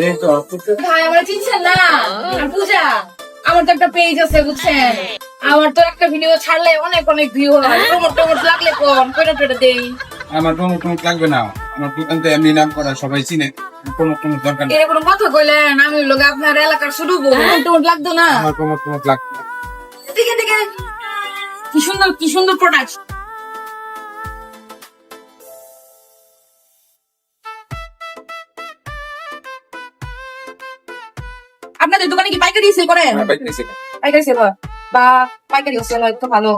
এই তো ভাই আমার চিনছেন না? আমি পূজা। আমার তো একটা পেজ আছে বুঝছেন, আমার তো একটা ভিডিও ছাড়লে অনেক অনেক ভিউ হয়। প্রমোট লাগলে কোন কয়টা দেই। আমার প্রমোট লাগবে না, আমার দোকান তো এমনি নাম করা, সবাই চিনে। প্রমোট দরকার নেই। এরকম কথা কইলেন, আমি লোক আপনার এলাকার শুরু প্রমোট লাগতো না। আমার প্রমোট লাগবে না। দেখে দেখে কি সুন্দর প্রোডাক্ট। আপনাদের দোকানে কি পাইকারি সেল করেন? আমার বাইক নিয়েছে। পাইকারি সেল হয় বা পাইকারি সেল হয় তো ভালো।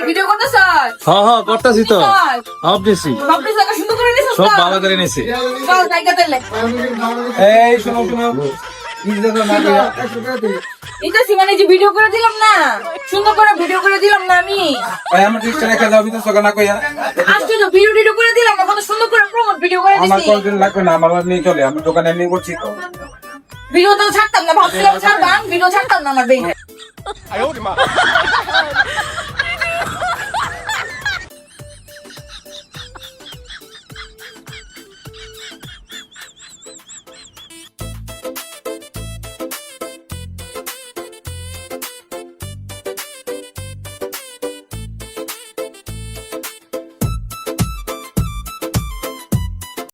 ভিডিও করতে স্যার হ্যাঁ করতেছি তো সব দিছি আপনি জায়গা সুন্দর করে নিছেন সব ভালো করে নিছি চল জায়গা দিলে এই শোনো ইজ্জত না দিয়া এটা মানে যে ভিডিও করে দিলাম না, সুন্দর করে ভিডিও করে দিলাম না আমি। ভাই আমার রিস্কটা রেখে দাও, ভিতর সকা না কইয়া। আজকে তো ভিডিও করে দিলাম না, কত সুন্দর করে প্রমোট ভিডিও করে আমার দিছি। কোনদিন লাগবে না, আমার এমনি চলে, আমি দোকানে এমনি করছি তো। ভিডিও তো ছাড়তাম না, ভাবছিলাম ছাড়তাম, ভিডিও ছাড়তাম না আমার বেইনে।